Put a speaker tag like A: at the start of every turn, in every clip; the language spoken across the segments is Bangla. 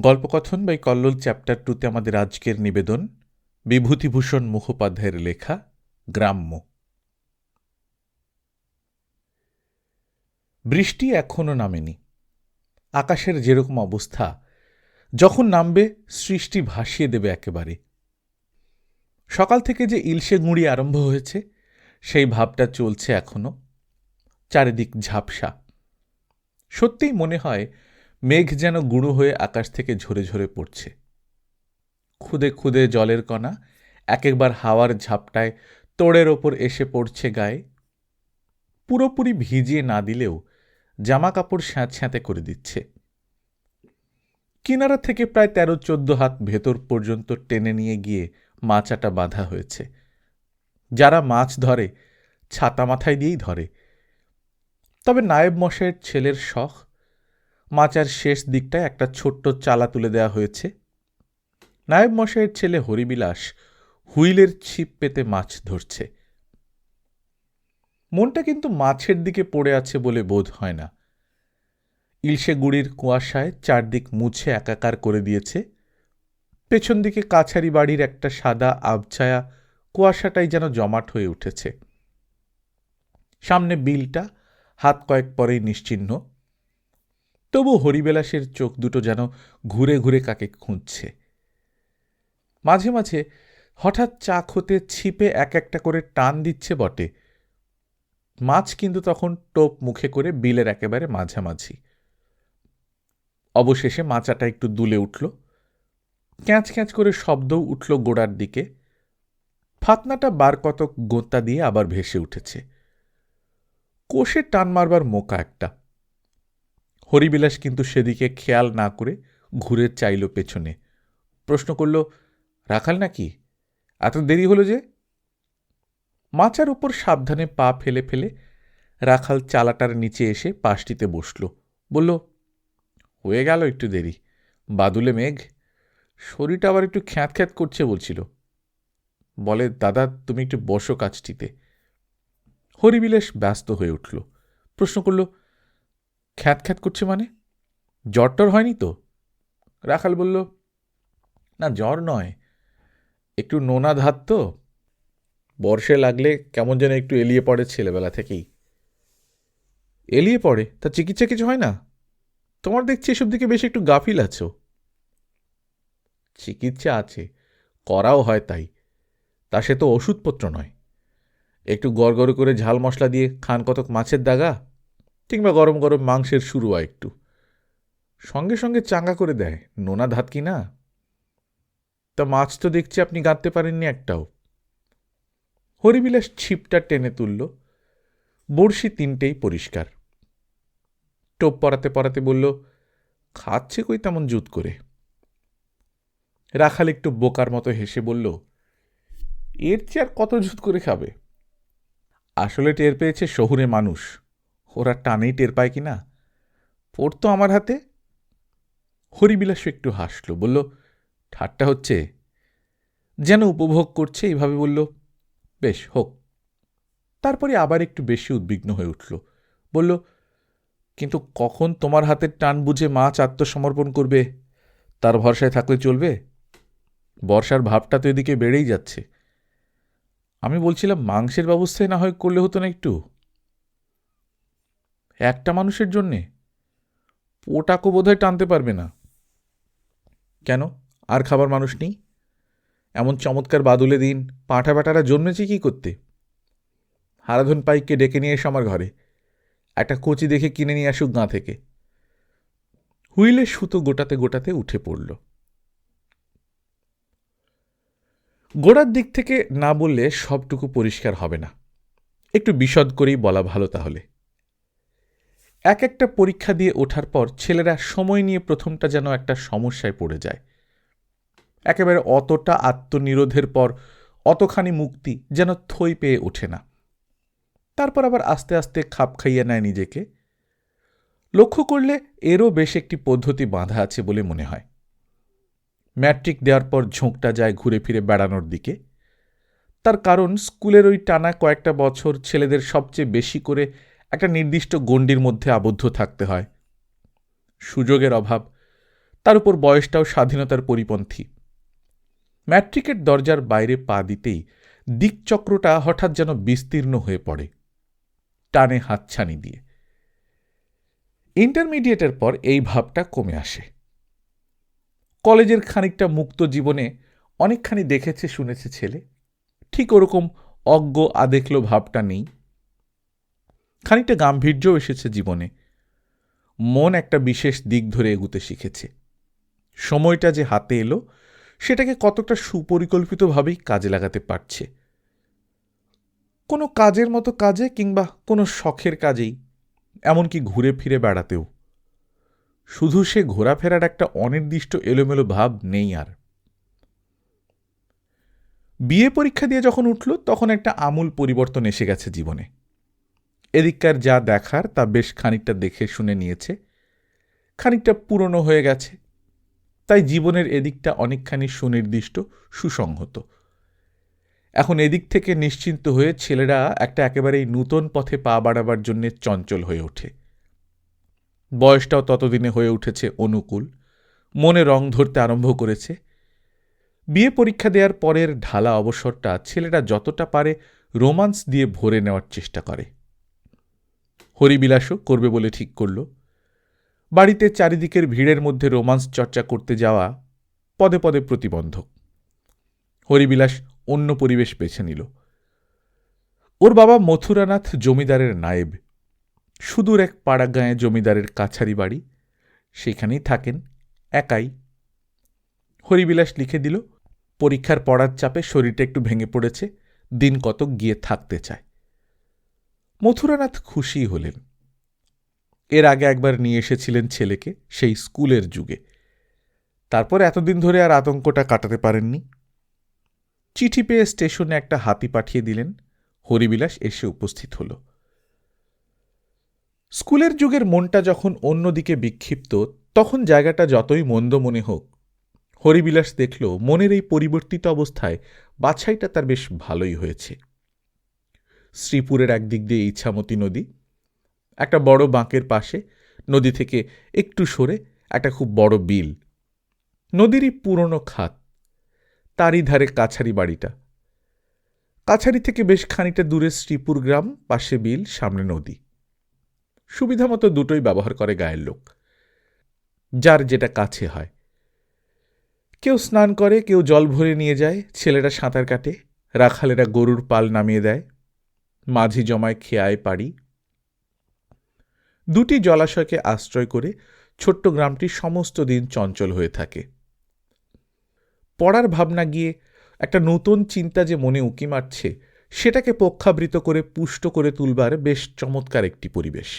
A: গল্পকথন বাই কল্লোল চ্যাপ্টার 2তে আমাদের আজকের নিবেদন বিভূতিভূষণ মুখোপাধ্যায়ের লেখা গ্রাম্য। বৃষ্টি এখনো নামেনি। আকাশের যেরকম অবস্থা, যখন নামবে সৃষ্টি ভাসিয়ে দেবে একেবারে। সকাল থেকে যে ইলশে গুঁড়ি আরম্ভ হয়েছে সেই ভাবটা চলছে এখনো। চারিদিক ঝাপসা। সত্যিই মনে হয় মেঘ যেন গুঁড়ো হয়ে আকাশ থেকে ঝরে ঝরে পড়ছে। খুদে খুদে জলের কণা এক একবার হাওয়ার ঝাপটায় তোড়ের ওপর এসে পড়ছে গায়ে। পুরোপুরি ভিজিয়ে না দিলেও জামা কাপড় স্যাঁতস্যাঁতে করে দিচ্ছে। কিনারা থেকে প্রায় 13-14 হাত ভেতর পর্যন্ত টেনে নিয়ে গিয়ে মাচাটা বাঁধা হয়েছে। যারা মাছ ধরে ছাতা মাথায় দিয়েই ধরে। তবে নায়েব মশাইয়ের ছেলের শখ, মাচার শেষ দিকটায় একটা ছোট্ট চালা তুলে দেওয়া হয়েছে। নায়েব মশাইয়ের ছেলে হরিবিলাস হুইলের ছিপ পেতে মাছ ধরছে। মনটা কিন্তু মাছের দিকে পড়ে আছে বলে বোধ হয় না। ইলশে গুড়ির কুয়াশায় চারদিক মুছে একাকার করে দিয়েছে। পেছন দিকে কাছারি বাড়ির একটা সাদা আবছায়া কুয়াশাটাই যেন জমাট হয়ে উঠেছে। সামনে বিলটা হাত কয়েক পরেই নিশ্চিহ্ন। তবু হরিবিলাসের চোখ দুটো যেন ঘুরে ঘুরে কাকে খুঁজছে। মাঝে মাঝে হঠাৎ চাক হতে ছিপে এক একটা করে টান দিচ্ছে বটে। মাছ কিন্তু তখন টোপ মুখে করে বিলের একেবারে মাঝামাঝি। অবশেষে মাচাটা একটু দুলে উঠল। ক্যাঁচ ক্যাঁচ করে শব্দও উঠল গোড়ার দিকে। ফাতনাটা বার কতক গোঁতা দিয়ে আবার ভেসে উঠেছে। কোষে টান মারবার মোকা একটা। হরিবিলাস কিন্তু সেদিকে খেয়াল না করে ঘুরে চাইল পেছনে। প্রশ্ন করল, রাখাল নাকি? এত দেরি হলো যে? মাচার উপর সাবধানে পা ফেলে ফেলে রাখাল চালাটার নিচে এসে পাশটিতে বসল। বলল, হয়ে গেল একটু দেরি, বাদুলে মেঘ, শরীরটা আবার একটু খ্যাঁত খ্যাঁত করছে বলছিল। বলে, দাদা তুমি একটু বসো কাজটিতে। হরিবিলাস ব্যস্ত হয়ে উঠল। প্রশ্ন করল, খ্যাঁত খ্যাঁত করছে মানে? জ্বর টর হয়নি তো? রাখাল বলল, না জ্বর নয়, একটু নোনা ধাত তো, বর্ষে লাগলে কেমন যেন একটু এলিয়ে পড়ে ছেলেবেলা থেকেই। এলিয়ে পড়ে? তা চিকিৎসা কিছু হয় না? তোমার দেখছি এসব দিকে বেশ একটু গাফিল আছো। চিকিৎসা আছে, করাও হয়, তাই তা সে তো ওষুধপত্র নয়। একটু গড়গড় করে ঝাল মশলা দিয়ে খান কতক মাছের দাগা, কিংবা গরম গরম মাংসের শুরুয়া একটু, সঙ্গে সঙ্গে চাঙ্গা করে দেয়। নোনা ধাত কি না? তা মাছ তো দেখছি আপনি গাঁততে পারেননি একটাও। হরিবিলাস ছিপটা টেনে তুলল। বড়শি তিনটেই পরিষ্কার। টোপ পরাতে পরাতে বলল, খাচ্ছে কই তেমন জুত করে? রাখাল একটু বোকার মতো হেসে বলল, এর চেয়ে আর কত জুত করে খাবে? আসলে টের পেয়েছে শহুরে মানুষ, ওরা টানেই টের পায় কি না। পড়তো আমার হাতে। হরিবিলাস একটু হাসল, বলল, ঠাট্টা হচ্ছে? যেন উপভোগ করছে এইভাবে বলল, বেশ হোক। তারপরে আবার একটু বেশি উদ্বিগ্ন হয়ে উঠল। বলল, কিন্তু কখন তোমার হাতের টান বুঝে মাছ আত্মসমর্পণ করবে তার ভরসায় থাকলে চলবে? বর্ষার ভাবটা তো এদিকে বেড়েই যাচ্ছে। আমি বলছিলাম মাংসের ব্যবস্থায় না হয় করলে হতো না একটু? একটা মানুষের জন্যে? পোটাকো বোধহয় টানতে পারবে না। কেন, আর খাবার মানুষ নেই? এমন চমৎকার বাদুলে দিন পাঁঠা পাটারা জন্মেছে কি করতে? হারাধন পাইককে ডেকে নিয়ে এসো আমার ঘরে, একটা কচি দেখে কিনে নিয়ে আসুক গাঁ থেকে। হুইলে সুতো গোটাতে গোটাতে উঠে পড়ল। গোড়ার দিক থেকে না বললে সবটুকু পরিষ্কার হবে না, একটু বিশদ করেই বলা ভালো তাহলে। এক একটা পরীক্ষা দিয়ে ওঠার পর ছেলেরা সময় নিয়ে প্রথমটা যেন একটা সমস্যায় পড়ে যায়। একেবারে অতটা আত্মনিরোধের পর অতখানি মুক্তি যেন থই পেয়ে ওঠে না। তারপর আবার আস্তে আস্তে খাপ খাইয়ে নেয় নিজেকে। লক্ষ্য করলে এরও বেশ একটি পদ্ধতি বাঁধা আছে বলে মনে হয়। ম্যাট্রিক দেওয়ার পর ঝোঁকটা যায় ঘুরে ফিরে বেড়ানোর দিকে। তার কারণ স্কুলের ওই টানা কয়েকটা বছর ছেলেদের সবচেয়ে বেশি করে একটা নির্দিষ্ট গণ্ডির মধ্যে আবদ্ধ থাকতে হয়। সুযোগের অভাব, তার উপর বয়সটাও স্বাধীনতার পরিপন্থী। ম্যাট্রিকের দরজার বাইরে পা দিতেই দিকচক্রটা হঠাৎ যেন বিস্তীর্ণ হয়ে পড়ে, টানে হাতছানি দিয়ে। ইন্টারমিডিয়েটের পর এই ভাবটা কমে আসে। কলেজের খানিকটা মুক্ত জীবনে অনেকখানি দেখেছে শুনেছে ছেলে, ঠিক ওরকম অজ্ঞ আদেখল ভাবটা নেই। খানিকটা গাম্ভীর্যও এসেছে জীবনে। মন একটা বিশেষ দিক ধরে এগুতে শিখেছে। সময়টা যে হাতে এলো সেটাকে কতটা সুপরিকল্পিতভাবেই কাজে লাগাতে পারছে। কোনো কাজের মতো কাজে কিংবা কোনো শখের কাজেই, এমনকি ঘুরে ফিরে বেড়াতেও। শুধু সে ঘোরাফেরার একটা অনির্দিষ্ট এলোমেলো ভাব নেই আর। বিএ পরীক্ষা দিয়ে যখন উঠল তখন একটা আমূল পরিবর্তন এসে গেছে জীবনে। এদিককার যা দেখার তা বেশ খানিকটা দেখে শুনে নিয়েছে, খানিকটা পুরনো হয়ে গেছে, তাই জীবনের এদিকটা অনেকখানি সুনির্দিষ্ট, সুসংহত। এখন এদিক থেকে নিশ্চিন্ত হয়ে ছেলেরা একটা একেবারেই নূতন পথে পা বাড়াবার জন্য চঞ্চল হয়ে ওঠে। বয়সটাও ততদিনে হয়ে উঠেছে অনুকূল, মনে রং ধরতে আরম্ভ করেছে। বিয়ে পরীক্ষা দেওয়ার পরের ঢালা অবসরটা ছেলেরা যতটা পারে রোমান্স দিয়ে ভরে নেওয়ার চেষ্টা করে। হরিবিলাসও করবে বলে ঠিক করল। বাড়িতে চারিদিকের ভিড়ের মধ্যে রোমান্স চর্চা করতে যাওয়া পদে পদে প্রতিবন্ধক। হরিবিলাস অন্য পরিবেশ বেছে নিল। ওর বাবা মথুরানাথ জমিদারের নায়েব। সুদূর এক পাড়া গাঁয়ে জমিদারের কাছারি বাড়ি, সেখানেই থাকেন একাই। হরিবিলাস লিখে দিল পরীক্ষার পড়ার চাপে শরীরটা একটু ভেঙে পড়েছে, দিন কতক গিয়ে থাকতে চায়। মথুরানাথ খুশি হলেন। এর আগে একবার নিয়ে এসেছিলেন ছেলেকে, সেই স্কুলের যুগে। তারপর এতদিন ধরে আর আতঙ্কটা কাটাতে পারেননি। চিঠি পেয়ে স্টেশনে একটা হাতি পাঠিয়ে দিলেন। হরিবিলাস এসে উপস্থিত হল। স্কুলের যুগের মনটা যখন অন্যদিকে বিক্ষিপ্ত, তখন জায়গাটা যতই মন্দ মনে হোক, হরিবিলাস দেখল মনের এই পরিবর্তিত অবস্থায় বাছাইটা তার বেশ ভালোই হয়েছে। শ্রীপুরের একদিক দিয়ে ইছামতি নদী, একটা বড় বাঁকের পাশে নদী থেকে একটু সরে একটা খুব বড় বিল, নদীরই পুরনো খাত, তারই ধারে কাছারি বাড়িটা। কাছারি থেকে বেশ খানিকটা দূরে শ্রীপুর গ্রাম, পাশে বিল, সামনে নদী। সুবিধা মতো দুটোই ব্যবহার করে গায়ের লোক, যার যেটা কাছে হয়। কেউ স্নান করে, কেউ জল ভরে নিয়ে যায়, ছেলেরা সাঁতার কাটে, রাখালেরা গরুর পাল নামিয়ে দেয়, মাঝি জমায় খেয়ায় পাড়ি। দুটি জলাশয়কে আশ্রয় করে ছোট্ট গ্রামটি সমস্ত দিন চঞ্চল হয়ে থাকে। পড়ার ভাবনা গিয়ে একটা নতুন চিন্তা যে মনে উঁকি মারছে, সেটাকে পক্ষাবৃত করে পুষ্ট করে তুলবার বেশ চমৎকার একটি পরিবেশ।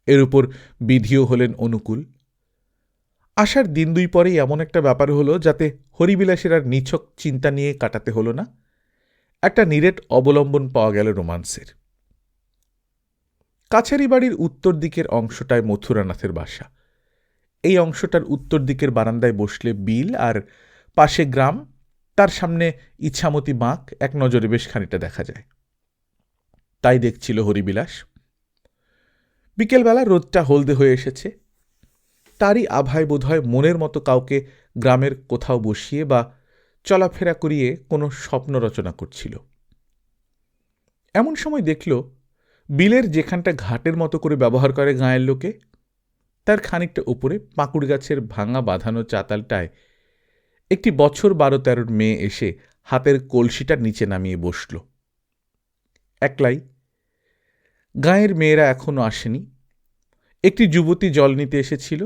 A: এর উপর বিধিও হলেন অনুকূল। আসার দিন দুই পরেই এমন একটা ব্যাপার হলো যাতে হরিবিলাসের আর নিছক চিন্তা নিয়ে কাটাতে হলো না, একটা নিরেট অবলম্বন পাওয়া গেল রোমান্সের। কাছারি বাড়ির উত্তর দিকের অংশটায় মথুরানাথের বাসা। এই অংশটার উত্তর দিকের বারান্দায় বসলে বিল, আর পাশে গ্রাম, তার সামনে ইছামতি বাঁক এক নজরে বেশ খানিকটা দেখা যায়। তাই দেখছিল হরিবিলাস। বিকেলবেলা রোদটা হলদে হয়ে এসেছে, তারই আভায় বোধহয় মনের মতো কাউকে গ্রামের কোথাও বসিয়ে বা চলাফেরা করিয়ে কোনো স্বপ্ন রচনা করছিল। এমন সময় দেখল বিলের যেখানটা ঘাটের মতো করে ব্যবহার করে গাঁয়ের লোকে, তার খানিকটা উপরে পাকুড় গাছের ভাঙা বাঁধানো চাতালটায় একটি বছর 12-13 মেয়ে এসে হাতের কলসিটা নিচে নামিয়ে বসল। একলাই। গাঁয়ের মেয়েরা এখনো আসেনি। একটি যুবতী জল নিতে এসেছিল,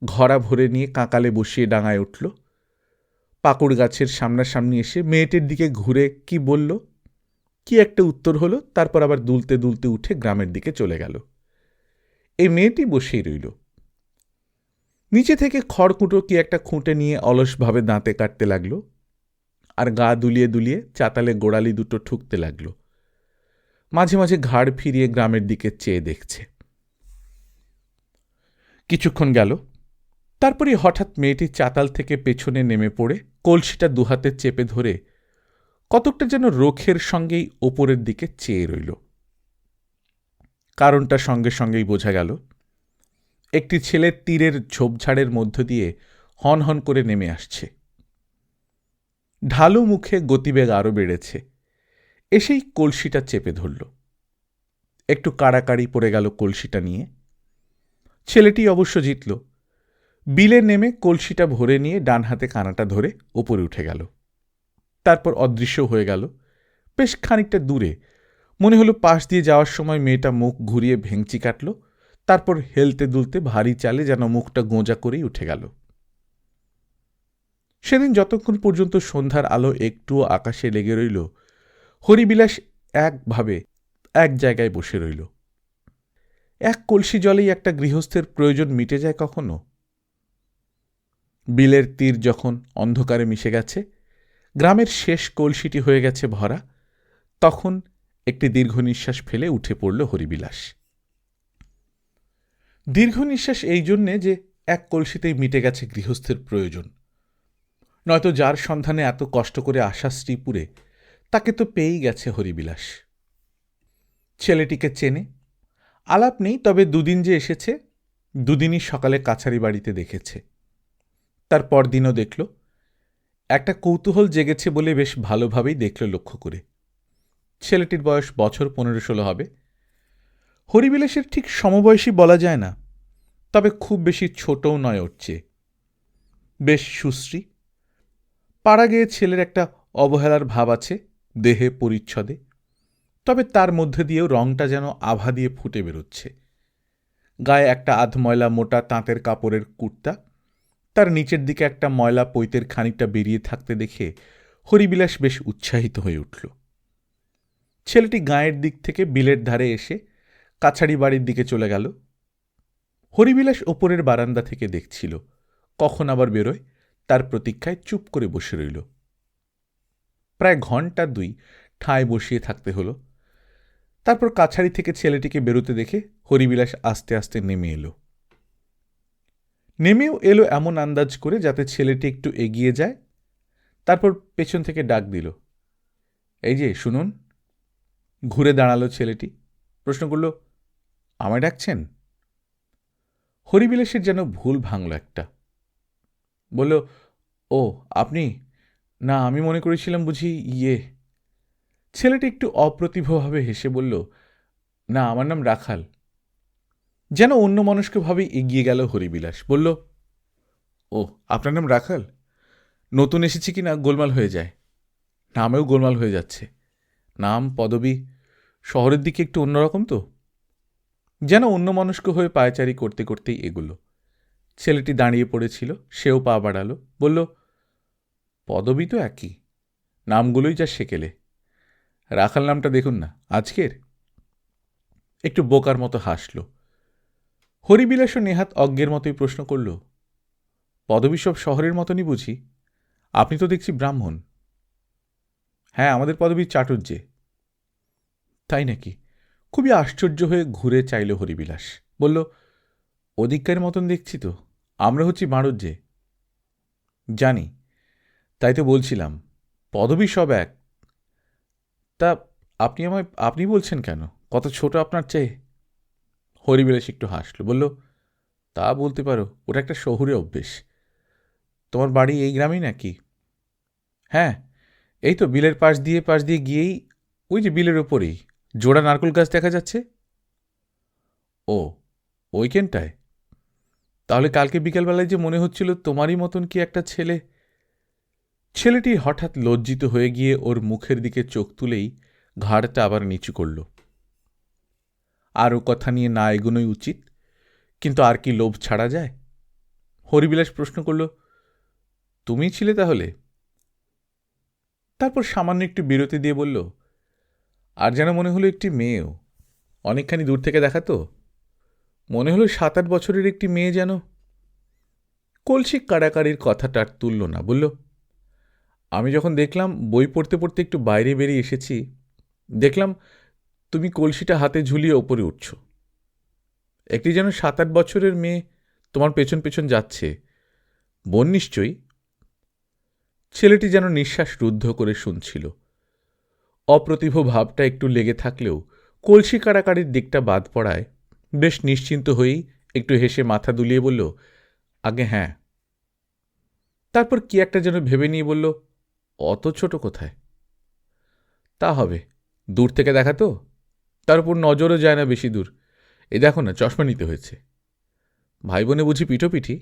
A: ঘড়া ভরে নিয়ে কাঁকালে বসিয়ে ডাঙায় উঠল। পাকুড় গাছের সামনাসামনি এসে মেয়েটির দিকে ঘুরে কি বলল, কি একটা উত্তর হলো, তারপর আবার দুলতে দুলতে উঠে গ্রামের দিকে চলে গেল। এই মেয়েটি বসেই রইল। নিচে থেকে খড়কুটো কি একটা খুঁটে নিয়ে অলসভাবে দাঁতে কাটতে লাগল, আর গা দুলিয়ে দুলিয়ে চাতালে গোড়ালি দুটো ঠুকতে লাগল। মাঝে মাঝে ঘাড় ফিরিয়ে গ্রামের দিকে চেয়ে দেখছে। কিছুক্ষণ গেল, তারপরে হঠাৎ মেয়েটি চাতাল থেকে পেছনে নেমে পড়ে কলসিটা দুহাতে চেপে ধরে কতকটা যেন রোখের সঙ্গেই ওপরের দিকে চেয়ে রইল। কারণটা সঙ্গে সঙ্গেই বোঝা গেল। একটি ছেলে তীরের ঝোপঝাড়ের মধ্য দিয়ে হন হন করে নেমে আসছে। ঢালু মুখে গতিবেগ আরও বেড়েছে। এসেই কলসিটা চেপে ধরল। একটু কাড়াকাড়ি পড়ে গেল কলসিটা নিয়ে। ছেলেটি অবশ্য জিতল। বিলে নেমে কলসিটা ভরে নিয়ে ডান হাতে কানাটা ধরে ওপরে উঠে গেল। তারপর অদৃশ্য হয়ে গেল বেশ খানিকটা দূরে। মনে হলো পাশ দিয়ে যাওয়ার সময় মেয়েটা মুখ ঘুরিয়ে ভেঙচি কাটল, তারপর হেলতে দুলতে ভারী চালে যেন মুখটা গোঁজা করেই উঠে গেল। সেদিন যতক্ষণ পর্যন্ত সন্ধ্যার আলো একটুও আকাশে লেগে রইল, হরিবিলাস একভাবে এক জায়গায় বসে রইল। এক কলসি জলেই একটা গৃহস্থের প্রয়োজন মিটে যায় কখনো? বিলের তীর যখন অন্ধকারে মিশে গেছে, গ্রামের শেষ কলসিটি হয়ে গেছে ভরা, তখন একটি দীর্ঘ নিঃশ্বাস ফেলে উঠে পড়ল হরিবিলাস। দীর্ঘ নিঃশ্বাস এই জন্যে যে এক কলসিতেই মিটে গেছে গৃহস্থের প্রয়োজন। নয়তো যার সন্ধানে এত কষ্ট করে আসা শ্রীপুরে, তাকে তো পেয়েই গেছে হরিবিলাস। ছেলেটিকে চেনে, আলাপ নেই, তবে দুদিন যে এসেছে, দুদিনই সকালে কাছারি বাড়িতে দেখেছে। তার পরদিনও দেখল। একটা কৌতূহল জেগেছে বলে বেশ ভালোভাবেই দেখল লক্ষ্য করে। ছেলেটির বয়স বছর 15-16 হবে। হরিবিলাসের ঠিক সমবয়সী বলা যায় না, তবে খুব বেশি ছোটও নয় ওর চেয়ে। বেশ সুশ্রী। পাড়া গেয়ে ছেলের একটা অবহেলার ভাব আছে দেহে পরিচ্ছদে, তবে তার মধ্যে দিয়েও রংটা যেন আভা দিয়ে ফুটে বেরোচ্ছে। গায়ে একটা আধময়লা মোটা তাঁতের কাপড়ের কুর্তা, তার নিচের দিকে একটা ময়লা পৈতের খানিকটা বেরিয়ে থাকতে দেখে হরিবিলাস বেশ উৎসাহিত হয়ে উঠল। ছেলেটি গাঁয়ের দিক থেকে বিলের ধারে এসে কাছারি বাড়ির দিকে চলে গেল। হরিবিলাস ওপরের বারান্দা থেকে দেখছিল, কখন আবার বেরোয় তার প্রতীক্ষায় চুপ করে বসে রইল। প্রায় ঘণ্টা 2 ঠায় বসিয়ে থাকতে হলো। তারপর কাছারি থেকে ছেলেটিকে বেরোতে দেখে হরিবিলাস আস্তে আস্তে নেমে এলো। নেমেও এলো এমন আন্দাজ করে যাতে ছেলেটি একটু এগিয়ে যায়। তারপর পেছন থেকে ডাক দিল, এই যে শুনুন। ঘুরে দাঁড়ালো ছেলেটি, প্রশ্ন করল, আমায় ডাকছেন? হরিবিলাসের যেন ভুল ভাঙল একটা। বলল, ও আপনি? না, আমি মনে করেছিলাম বুঝি ছেলেটি একটু অপ্রতিভভাবে হেসে বলল, না, আমার নাম রাখাল। যেন অন্যমনস্কভাবে এগিয়ে গেল হরিবিলাস। বলল, ও আপনার নাম রাখাল? নতুন এসেছি কি না গোলমাল হয়ে যায়। নামেও গোলমাল হয়ে যাচ্ছে। নাম পদবী শহরের দিকে একটু অন্যরকম তো। যেন অন্যমনস্ক হয়ে পায়চারি করতে করতেই এগুলো। ছেলেটি দাঁড়িয়ে পড়েছিল, সেও পা বাড়ালো। বলল, পদবী তো একই, নামগুলোই যা সেকেলে। রাখাল নামটা দেখুন না, আজকের। একটু বোকার মতো হাসল। হরিবিলাসও নেহাত অজ্ঞের মতোই প্রশ্ন করল, পদবী সব শহরের মতনই বুঝি? আপনি তো দেখছি ব্রাহ্মণ। হ্যাঁ, আমাদের পদবী চাটুর্যে। তাই নাকি? খুবই আশ্চর্য হয়ে ঘুরে চাইল হরিবিলাস। বলল, অধিকারের মতন দেখছি তো, আমরা হচ্ছি বাঁড়ুজ্যে। জানি, তাই তো বলছিলাম, পদবী সব এক। তা আপনি আমায় আপনি বলছেন কেন? কত ছোট আপনার চেয়ে। হরিবিলাস একটু হাসল। বলল, তা বলতে পারো, ওটা একটা শহুরে অভ্যেস। তোমার বাড়ি এই গ্রামেই নাকি? হ্যাঁ, এই তো বিলের পাশ দিয়ে গিয়েই, ওই যে বিলের ওপরেই জোড়া নারকেল গাছ দেখা যাচ্ছে। ও, ওইখানটায়? তাহলে কালকে বিকেলবেলায় যে মনে হচ্ছিল তোমারই মতন কি একটা ছেলে। ছেলেটি হঠাৎ লজ্জিত হয়ে গিয়ে ওর মুখের দিকে চোখ তুলেই ঘাড়টা আবার নিচু করল। আরও কথা নিয়ে না এগোনোই উচিত, কিন্তু আর কি লোভ ছাড়া যায়? হরিবিলাস প্রশ্ন করল, তুমিই ছিলে তাহলে? তারপর সামান্য একটু বিরতি দিয়ে বলল, আর যেন মনে হলো একটি মেয়েও। অনেকখানি দূর থেকে দেখা তো, মনে হলো 7-8 বছরের একটি মেয়ে যেন। কলসি কাড়াকাড়ির কথাটা আর তুলল না। বলল, আমি যখন দেখলাম, বই পড়তে পড়তে একটু বাইরে বেরিয়ে এসেছি, দেখলাম তুমি কলসিটা হাতে ঝুলিয়ে ওপরে উঠছ। একটি যেন 7-8 বছরের মেয়ে তোমার পেছন পেছন যাচ্ছে। বোন নিশ্চয়ই। ছেলেটি যেন নিঃশ্বাস রুদ্ধ করে শুনছিল। অপ্রতিভ ভাবটা একটু লেগে থাকলেও কলসি কাড়াকাড়ির দিকটা বাদ পড়ায় বেশ নিশ্চিন্ত হয়েই একটু হেসে মাথা দুলিয়ে বলল, আগে হ্যাঁ। তারপর কি একটা যেন ভেবে নিয়ে বলল, অত ছোট কোথায়? তা হবে, দূর থেকে দেখা তো, তার উপর নজরও যায় না বেশি দূর। এ দেখো না, চশমা নিতে হয়েছে। ভাই বোনে বুঝি পিঠোপিঠি?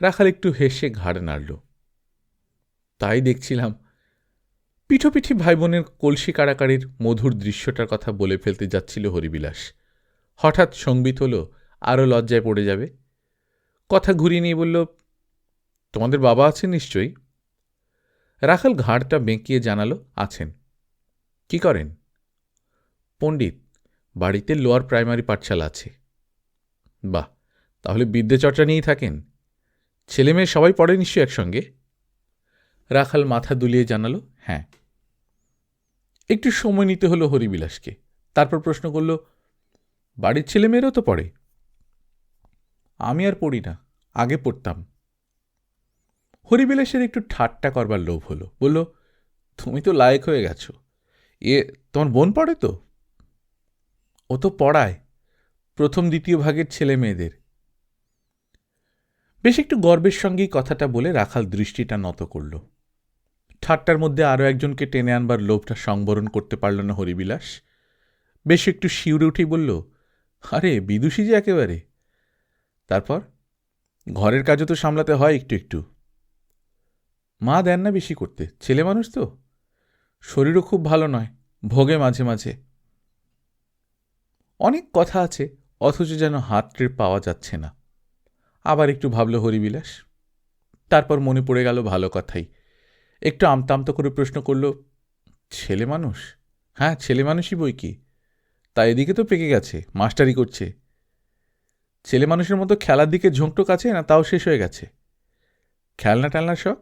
A: রাখাল একটু হেসে ঘাড় নাড়ল। তাই দেখছিলাম। পিঠোপিঠি ভাই বোনের কলসি কাড়াকাড়ির মধুর দৃশ্যটার কথা বলে ফেলতে যাচ্ছিল হরিবিলাস। হঠাৎ সংবিত হল আরও লজ্জায় পড়ে যাবে। কথা ঘুরিয়ে নিয়ে বলল, তোমাদের বাবা আছেন নিশ্চয়ই? রাখাল ঘাড়টা বেঁকিয়ে জানালো, আছেন। কি করেন? পণ্ডিত, বাড়িতে লোয়ার প্রাইমারি পাঠশালা আছে। বাহ, তাহলে বিদ্যে চর্চা নিয়েই থাকেন। ছেলে মেয়ে সবাই পড়ে নিশ্চয়ই একসঙ্গে? রাখাল মাথা দুলিয়ে জানালো, হ্যাঁ। একটু সময় নিতে হলো হরিবিলাসকে। তারপর প্রশ্ন করল, বাড়ির ছেলে মেয়েরও তো পড়ে? আমি আর পড়ি না, আগে পড়তাম। হরিবিলাসের একটু ঠাট্টা করবার লোভ হলো। বলল, তুমি তো লায়েক হয়ে গেছো। তোমার বোন পড়ে তো? ও তো পড়ায় প্রথম দ্বিতীয় ভাগের ছেলে মেয়েদের। বেশ একটু গর্বের সঙ্গেই কথাটা বলে রাখাল দৃষ্টিটা নত করল। ঠাট্টার মধ্যে আরও একজনকে টেনে আনবার লোভটা সংবরণ করতে পারল না হরিবিলাস। বেশ একটু শিউরে উঠেই বলল, আরে বিদুষী যে একেবারে। তারপর ঘরের কাজও তো সামলাতে হয় একটু একটু। মা দেন না বেশি করতে, ছেলে মানুষ তো। শরীরও খুব ভালো নয়, ভোগে মাঝে মাঝে। অনেক কথা আছে, অথচ যেন হাতটের পাওয়া যাচ্ছে না। আবার একটু ভাবল হরিবিলাস। তারপর মনে পড়ে গেল ভালো কথাই। একটু আমতামতো করে প্রশ্ন করল, ছেলে মানুষ? হ্যাঁ, ছেলে মানুষই বই কি। তা এদিকে তো পেকে গেছে, মাস্টারি করছে। ছেলে মানুষের মতো খেলার দিকে ঝোঁকটোক আছে না, তাও শেষ হয়ে গেছে? খেলনা টেলনা শখ?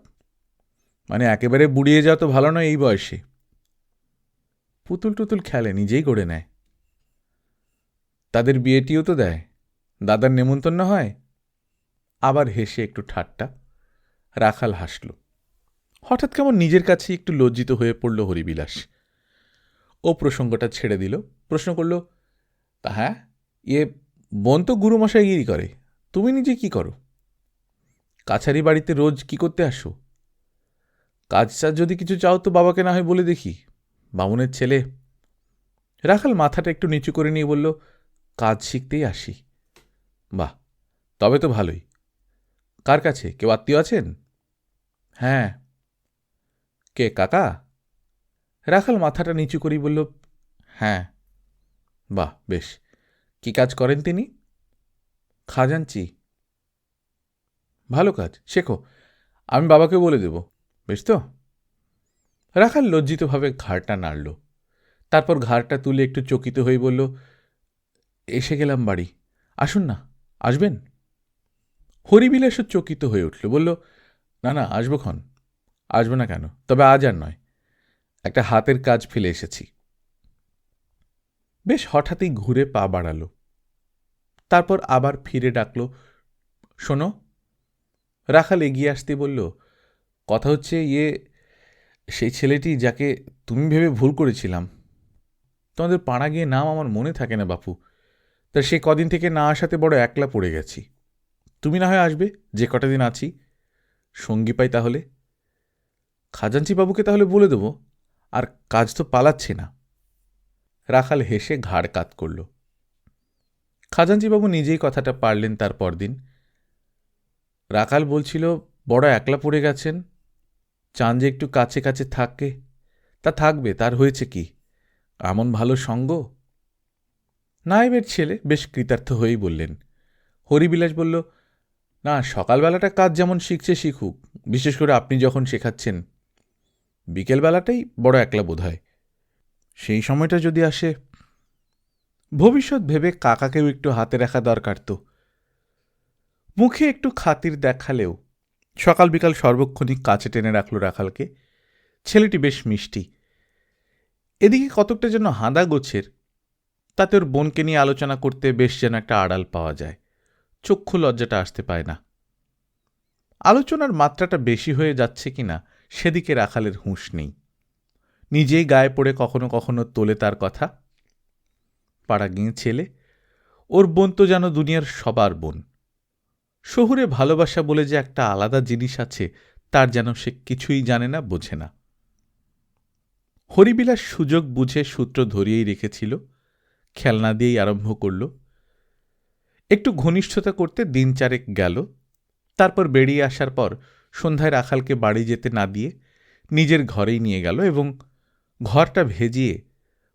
A: মানে একেবারে বুড়িয়ে যাওয়া তো ভালো নয় এই বয়সে। পুতুল টুতুল খেলে, নিজেই গড়ে নেয়। তাদের বিয়েটিও তো দেয়, দাদার নেমন্তন্ন হয়। আবার হেসে একটু ঠাট্টা। রাখাল হাসল। হঠাৎ কেমন নিজের কাছে একটু লজ্জিত হয়ে পড়ল হরিবিলাস। ও প্রসঙ্গটা ছেড়ে দিল। প্রশ্ন করল, তা হ্যাঁ, বোন তো গুরুমশাইগিরি করে, তুমি নিজে কি করো? কাছারি বাড়িতে রোজ কি করতে আসো? কাজ টাজ যদি কিছু চাও তো বাবাকে না হয় বলে দেখি, বামুনের ছেলে। রাখাল মাথাটা একটু নিচু করে নিয়ে বলল, কাজ শিখতেই আসি। বাহ, তবে তো ভালোই। কার কাছে, কেউ আত্মীয় আছেন? হ্যাঁ। কে, কাকা? রাখাল মাথাটা নিচু করেই বলল, হ্যাঁ। বাহ, বেশ। কি কাজ করেন তিনি? খাজাঞ্চি। ভালো কাজ, শেখো। আমি বাবাকে বলে দেব, বেশ তো? রাখাল লজ্জিতভাবে ঘাড়টা নাড়ল। তারপর ঘাড়টা তুলে একটু চকিত হয়ে বলল, এসে গেলাম বাড়ি, আসুন না, আসবেন? হরিবিলাসও চকিত হয়ে উঠল। বলল, না না, আসবো ক্ষণ। আসবো না কেন, তবে আজ আর নয়, একটা হাতের কাজ ফেলে এসেছি। বেশ হঠাৎই ঘুরে পা বাড়াল। তারপর আবার ফিরে ডাকল, শোনো। রাখাল এগিয়ে আসতে বলল, কথা হচ্ছে সেই ছেলেটি যাকে তুমি ভেবে ভুল করেছিলাম। তোমাদের পাড়া গিয়ে নাম আমার মনে থাকে না বাপু। তা সে কদিন থেকে না আসাতে বড় একলা পড়ে গেছি। তুমি না হয় আসবে, যে কটা দিন আছি। সঙ্গী পাই তাহলে। খাজাঞ্চি বাবুকে তাহলে বলে দেব, আর কাজ তো পালাচ্ছে না। রাখাল হেসে ঘাড় কাত করল। খাজাঞ্চিবাবু নিজেই কথাটা পারলেন তার পরদিন। রাখাল বলছিল, বড় একলা পড়ে গেছেন, চান যে একটু কাছে কাছে থাকে। তা থাকবে, তার হয়েছে কি, এমন ভালো সঙ্গ। নায়েবের ছেলে বেশ কৃতার্থ হয়েই বললেন। হরিবিলাস বলল, না, সকালবেলাটা কাজ যেমন শিখছে শিখুক, বিশেষ করে আপনি যখন শেখাচ্ছেন। বিকেলবেলাটাই বড় একলা বোধ হয়। সেই সময়টা যদি আসে। ভবিষ্যৎ ভেবে কাকাকেও একটু হাতে রাখা দরকার তো। মুখে একটু খাতির দেখালেও সকাল বিকাল সর্বক্ষণিক কাছে টেনে রাখল রাখালকে। ছেলেটি বেশ মিষ্টি। এদিকে কতকটা যেন হাঁদা গোছের, তাতে ওর বোনকে নিয়ে আলোচনা করতে বেশ যেন একটা আড়াল পাওয়া যায়। চক্ষু লজ্জাটা আসতে পায় না। আলোচনার মাত্রাটা বেশি হয়ে যাচ্ছে কিনা সেদিকে রাখালের হুঁশ নেই। নিজেই গায়ে পড়ে কখনো কখনো তোলে তার কথা। পাড়া গিয়ে ছেলে, ওর বোন তো যেন দুনিয়ার সবার বোন। শহুরে ভালোবাসা বলে যে একটা আলাদা জিনিস আছে তার যেন সে কিছুই জানে না, বোঝে না। হরিবিলাস সুযোগ বুঝে সূত্র ধরিয়েই রেখেছিল, খেলনা দিয়েই আরম্ভ করল। একটু ঘনিষ্ঠতা করতে দিন চারেক গেল। তারপর বেরিয়ে আসার পর সন্ধ্যায় রাখালকে বাড়ি যেতে না দিয়ে নিজের ঘরেই নিয়ে গেল এবং ঘরটা ভেজিয়ে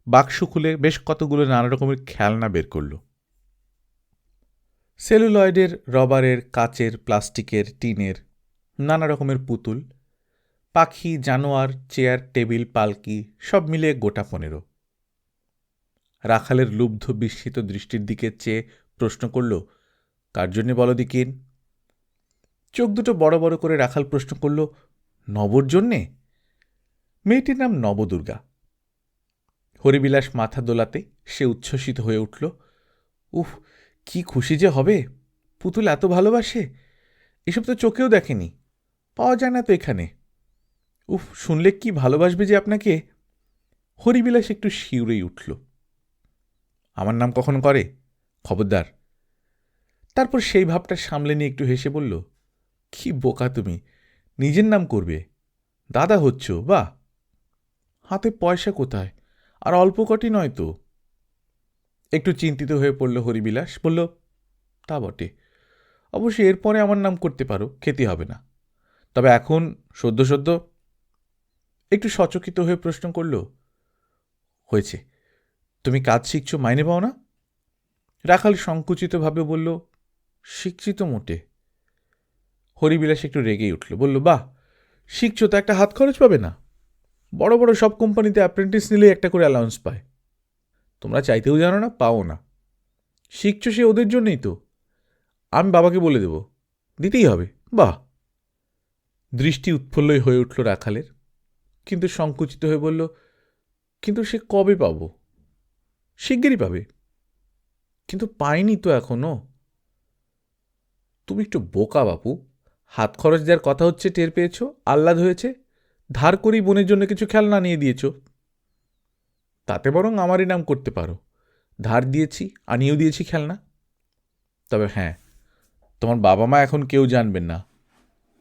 A: বাক্স খুলে বেশ কতগুলো নানা রকমের খেলনা বের করল। সেলুলয়েডের, রবারের, কাচের, প্লাস্টিকের, টিনের, নানা রকমের পুতুল, পাখি, জানোয়ার, চেয়ার, টেবিল, পালকি, সব মিলিয়ে গোটা 15। রাখালের লুব্ধ বিস্মিত দৃষ্টির দিকে চেয়ে প্রশ্ন করল, কার জন্যে বলো দিকিন? চোখ দুটো বড় বড় করে রাখাল প্রশ্ন করল, নবর জন্যে? মেয়েটির নাম নবদুর্গা। হরিবিলাস মাথা দোলাতে সে উচ্ছ্বসিত হয়ে উঠল। উফ, কি খুশি যে হবে! পুতুল এত ভালোবাসে, এসব তো চোখেও দেখেনি, পাওয়া যায় না তো এখানে। উফ, শুনলে কি ভালোবাসবে যে আপনাকে! হরিবিলাস একটু শিউরেই উঠল। আমার নাম কখনো করে? খবরদার। তারপর সেই ভাবটা সামলে নিয়ে একটু হেসে বলল, কি বোকা তুমি, নিজের নাম করবে? দাদা হচ্ছ, বাহ! হাতে পয়সা কোথায়, আর অল্প কটি নয় তো। একটু চিন্তিত হয়ে পড়ল হরিবিলাস, বলল, তা বটে, অবশ্যই এরপরে আমার নাম করতে পারো, খেতে হবে না। তবে এখন সদ্য সদ্য। একটু সচকিত হয়ে প্রশ্ন করল, হয়েছে, তুমি কাজ শিখছ, মাইনে পাও না? রাখাল সংকুচিতভাবে বলল, শিখছি তো মোটে। হরিবিলাস একটু রেগেই উঠল, বলল, বাহ, শিখছ তো একটা হাত খরচ পাবে না? বড় বড় সব কোম্পানিতে অ্যাপ্রেন্টিস নিলেই একটা করে অ্যালাউন্স পায়। তোমরা চাইতেও জানো না, পাও না। শিখছ সে ওদের জন্যই তো। আমি বাবাকে বলে দেব, দিতেই হবে। বাহ! দৃষ্টি উৎফুল্লই হয়ে উঠল রাখালের, কিন্তু সংকুচিত হয়ে বলল, কিন্তু সে কবে পাব? শিগগিরই পাবে। কিন্তু পাইনি তো এখনো। তুমি একটু বোকা বাপু, হাত খরচ দেওয়ার কথা হচ্ছে টের পেয়েছ, আহ্লাদ হয়েছে, ধার করেই বোনের জন্য কিছু খেলনা নিয়ে দিয়েছ। তাতে বরং আমারই নাম করতে পারো, ধার দিয়েছি, আনিয়েও দিয়েছি খেলনা। তবে হ্যাঁ, তোমার বাবা মা এখন কেউ জানবেন না,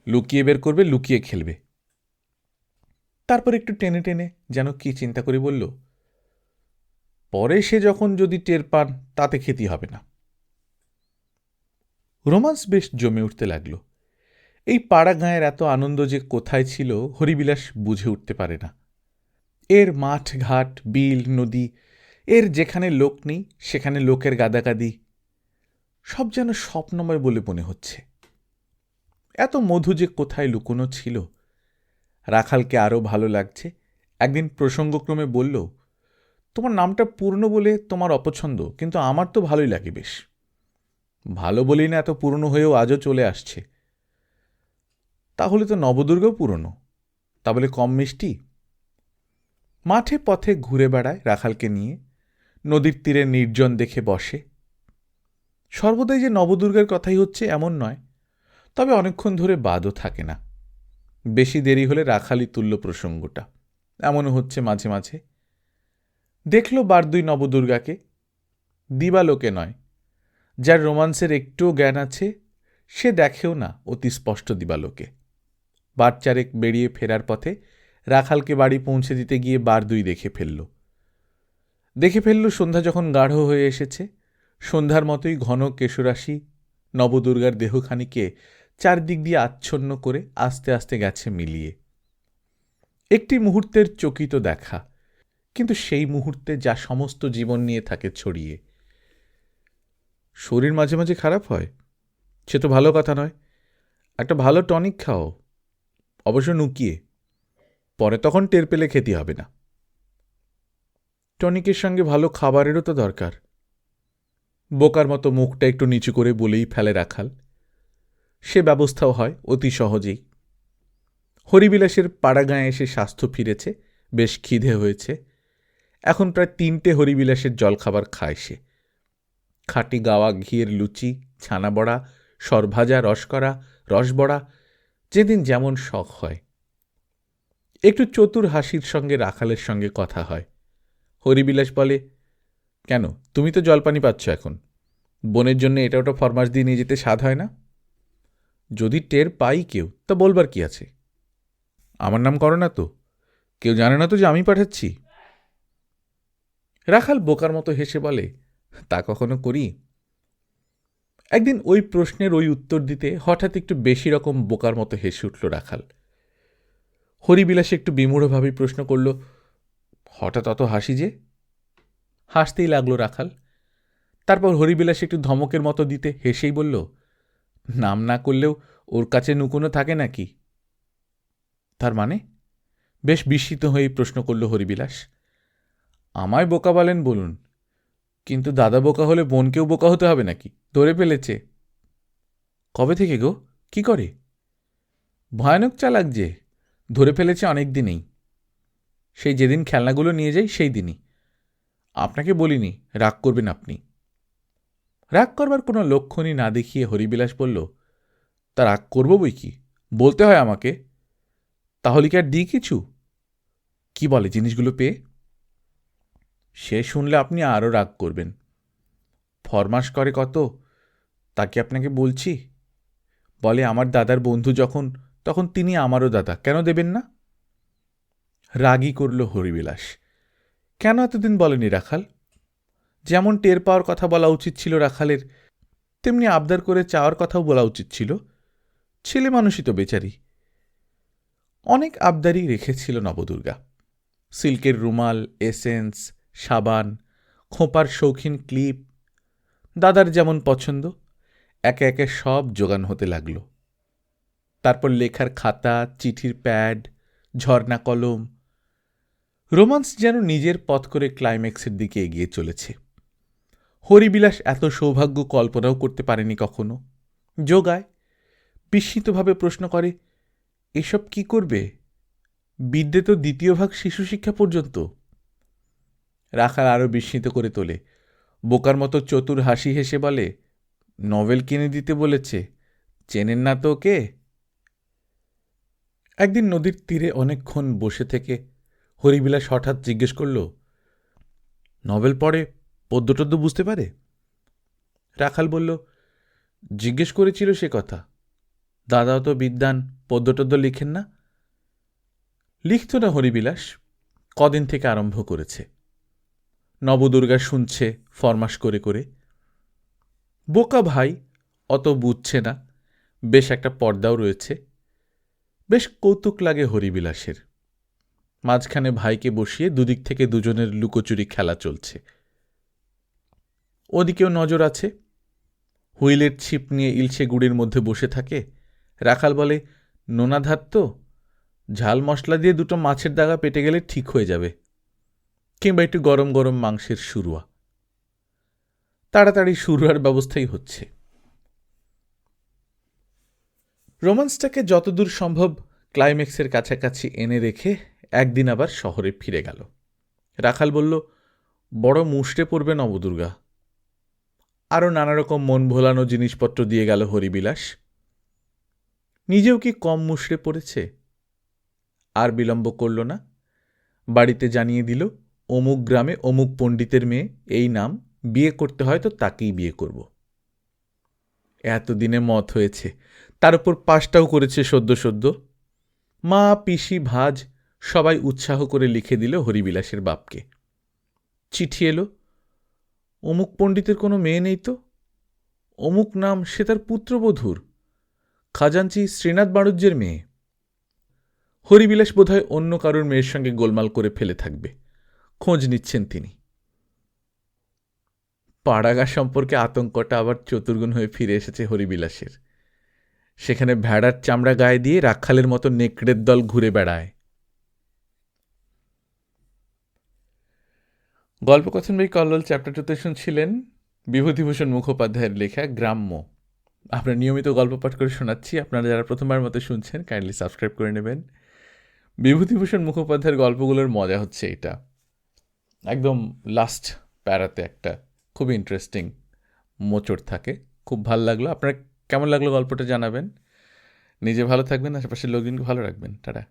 A: লুকিয়ে বের করবে, লুকিয়ে খেলবে। তারপর একটু টেনে টেনে যেন কি চিন্তা করে বলল, পরে সে যখন যদি টের পান তাতে ক্ষতি হবে না। রোমান্স বেশ জমে উঠতে লাগল। এই পাড়া গাঁয়ের এত আনন্দ যে কোথায় ছিল হরিবিলাস বুঝে উঠতে পারে না। এর মাঠ ঘাট, বিল, নদী, এর যেখানে লোক নেই সেখানে লোকের গাদাগাদি, সব যেন স্বপ্নময় বলে মনে হচ্ছে। এত মধু যে কোথায় লুকোনো ছিল। রাখালকে আরও ভালো লাগছে। একদিন প্রসঙ্গক্রমে বলল, তোমার নামটা পূর্ণ বলে তোমার অপছন্দ, কিন্তু আমার তো ভালোই লাগে বেশ। ভালো বলেই না এত পুরনো হয়েও আজও চলে আসছে। তাহলে তো নবদুর্গাও পুরনো, তা বলে কম মিষ্টি? মাঠে পথে ঘুরে বেড়ায় রাখালকে নিয়ে, নদীর তীরে নির্জন দেখে বসে। সর্বদাই যে নবদুর্গার কথাই হচ্ছে এমন নয়, তবে অনেকক্ষণ ধরে বাদও থাকে না। বেশি দেরি হলে রাখালই তুল্য প্রসঙ্গটা, এমনও হচ্ছে মাঝে মাঝে। দেখল বারদুই নবদুর্গাকে, দিবালোকে নয়, যার রোমান্সের একটুও জ্ঞান আছে সে দেখেও না অতি স্পষ্ট দিবালোকে। বার চারেক বেরিয়ে ফেরার পথে রাখালকে বাড়ি পৌঁছে দিতে গিয়ে বারদুই দেখে ফেলল সন্ধ্যা যখন গাঢ় হয়ে এসেছে। সন্ধ্যার মতোই ঘন কেশরাশি নবদুর্গার দেহখানিকে চারদিক দিয়ে আচ্ছন্ন করে আস্তে আস্তে গেছে মিলিয়ে। একটি মুহূর্তের চকিত দেখা, কিন্তু সেই মুহূর্তে যা সমস্ত জীবন নিয়ে থাকে ছড়িয়ে। শরীর মাঝে মাঝে খারাপ হয়, সে তো ভালো কথা নয়। একটা ভালো টনিক খাও, অবশ্য নুকিয়ে, পরে তখন টের পেলে খেতে হবে না। টনিকের সঙ্গে ভালো খাবারেরও তো দরকার। বোকার মতো মুখটা একটু নিচু করে বলেই ফেলে রাখাল। সে ব্যবস্থাও হয় অতি সহজেই। হরিবিলাসের পাড়াগাঁয়ে এসে স্বাস্থ্য ফিরেছে, বেশ খিদে হয়েছে। এখন প্রায় 3টে হরিবিলাসের জলখাবার খায় সে। খাঁটি গাওয়া ঘিয়ের লুচি, ছানা বড়া, সরভাজা, রসকরা, রসবড়া, যেদিন যেমন শখ হয়। একটু চতুর হাসির সঙ্গে রাখালের সঙ্গে কথা হয়। হরিবিলাস বলে, কেন, তুমি তো জলপানি পাচ্ছ এখন, বোনের জন্য এটা ওটা ফরমাশ দিয়ে নিয়ে যেতে স্বাদ হয় না? যদি টের পাই কেউ, তা বলবার কি আছে? আমার নাম করো না তো, কেউ জানে না তো যে আমি পাঠাচ্ছি। রাখাল বোকার মতো হেসে বলে, তা কখনো করি? একদিন ওই প্রশ্নের ওই উত্তর দিতে হঠাৎ একটু বেশি রকম বোকার মতো হেসে উঠল রাখাল। হরিবিলাস একটু বিমূঢ়ভাবেই প্রশ্ন করল, হঠাৎ অত হাসি যে? হাসতেই লাগলো রাখাল। তারপর হরিবিলাস একটু ধমকের মতো দিতে হেসেই বলল, নাম না করলেও ওর কাছে নুকুনো থাকে নাকি? তার মানে? বেশ বিস্মিত হয়েই প্রশ্ন করল হরিবিলাস। আমায় বোকা বলেন বলুন, কিন্তু দাদা বোকা হলে বোনকেও বোকা হতে হবে নাকি? ধরে ফেলেছে। কবে থেকে গো? কি করে? ভয়ানক চালাক যে, ধরে ফেলেছে অনেক দিনেই। সেই যেদিন খেলনাগুলো নিয়ে যাই সেই দিনই। আপনাকে বলিনি, রাগ করবেন আপনি। রাগ করবার কোনো লক্ষণই না দেখিয়ে হরিবিলাস বলল, তা রাগ করব বই কি, বলতে হয় আমাকে। তাহলে কি আর দিই কিছু? কি বলে জিনিসগুলো পেয়ে? সে শুনলে আপনি আরও রাগ করবেন। ফরমাস করে কত, তা কি আপনাকে বলছি? বলে আমার দাদার বন্ধু যখন, তখন তিনি আমারও দাদা, কেন দেবেন না? রাগই করল হরিবিলাস। কেন এতদিন বলেনি রাখাল? যেমন টের পাওয়ার কথা বলা উচিত ছিল রাখালের, তেমনি আবদার করে চাওয়ার কথাও বলা উচিত ছিল। ছেলে মানুষই তো বেচারি। অনেক আবদারই রেখেছিল নবদুর্গা। সিল্কের রুমাল, এসেন্স, সাবান, খোঁপার শৌখিন ক্লিপ, দাদার যেমন পছন্দ, একে একে সব জোগান হতে লাগল। তারপর লেখার খাতা, চিঠির প্যাড, ঝর্ণা কলম। রোমান্স যেন নিজের পথ করে ক্লাইম্যাক্সের দিকে এগিয়ে চলেছে। হরিবিলাস এত সৌভাগ্য কল্পনাও করতে পারেনি কখনো। যোগায়, বিস্মিতভাবে প্রশ্ন করে, এসব কি করবে? বিদ্যে তো দ্বিতীয় ভাগ শিশু শিক্ষা পর্যন্ত। রাখাল আরও বিস্মিত করে তোলে। বোকার মতো চতুর হাসি হেসে বলে, নভেল কিনে দিতে বলেছে, চেনেন না তো ওকে? একদিন নদীর তীরে অনেকক্ষণ বসে থেকে হরিবিলাস হঠাৎ জিজ্ঞেস করল, নভেল পড়ে, পদ্য টদ্য বুঝতে পারে? রাখাল বলল, জিজ্ঞেস করেছিল সে কথা, দাদাও তো বিদ্বান, পদ্য টদ্য লিখেন না। লিখত না হরিবিলাস, কদিন থেকে আরম্ভ করেছে। নবদুর্গা শুনছে ফরমাস করে করে। বোকা ভাই, অত বুঝছে না, বেশ একটা পর্দাও রয়েছে। বেশ কৌতুক লাগে হরিবিলাসের। মাঝখানে ভাইকে বসিয়ে দুদিক থেকে দুজনের লুকোচুরি খেলা চলছে। ওদিকেও নজর আছে। হুইলের ছিপ নিয়ে ইলশে গুড়ির মধ্যে বসে থাকে। রাখাল বলে, নোনা ধাত তো, ঝাল মশলা দিয়ে দুটো মাছের দাগা পেটে গেলে ঠিক হয়ে যাবে, কিংবা একটু গরম গরম মাংসের শুরুয়া। তাড়াতাড়ি শুরুয়ার ব্যবস্থাই হচ্ছে। রোমান্সটাকে যতদূর সম্ভব ক্লাইম্যাক্সের কাছাকাছি এনে রেখে একদিন আবার শহরে ফিরে গেল। রাখাল বলল, বড় মুষড়ে পড়বে নবদুর্গা। আরও নানা রকম মন ভোলানো জিনিসপত্র দিয়ে গেল হরিবিলাস। নিজেও কি কম মুষড়ে পড়েছে? আর বিলম্ব করল না। বাড়িতে জানিয়ে দিল, অমুক গ্রামে অমুক পণ্ডিতের মেয়ে, এই নাম, বিয়ে করতে হয় তো তাকেই বিয়ে করব। এতদিনে মত হয়েছে, তার উপর পাশটাও করেছে সদ্য সদ্য। মা, পিসি, ভাজ সবাই উৎসাহ করে লিখে দিল হরিবিলাসের বাপকে। চিঠি এলো, অমুক পণ্ডিতের কোনো মেয়ে নেই তো, অমুক নাম, সে তার পুত্রবধূর, খাজাঞ্চি শ্রীনাথ বাণুজ্যের মেয়ে। হরিবিলাস বোধহয় অন্য কারোর মেয়ের সঙ্গে গোলমাল করে ফেলে থাকবে, খোঁজ নিচ্ছেন তিনি। পাড়াগা সম্পর্কে আতঙ্কটা আবার চতুর্গুণ হয়ে ফিরে এসেছে হরিবিলাসের। সেখানে ভেড়ার চামড়া গায়ে দিয়ে রাখালের মতো নেকড়ের দল ঘুরে বেড়ায়। গল্পকথন বই কল্লোল চ্যাপ্টার 2তে শুনছিলেন বিভূতিভূষণ মুখোপাধ্যায়ের লেখা গ্রাম্য। আমরা নিয়মিত গল্প পাঠ করে শোনাচ্ছি। আপনারা যারা প্রথমবার মতো শুনছেন, কাইন্ডলি সাবস্ক্রাইব করে নেবেন। বিভূতিভূষণ মুখোপাধ্যায়ের গল্পগুলোর মজা হচ্ছে এটা, একদম লাস্ট প্যারাতে একটা খুব ইন্টারেস্টিং মোচড় থাকে। খুব ভালো লাগলো। আপনার কেমন লাগলো গল্পটা জানাবেন। নিজে ভালো থাকবেন, আশেপাশের লোকজনকে ভালো রাখবেন। টাটা।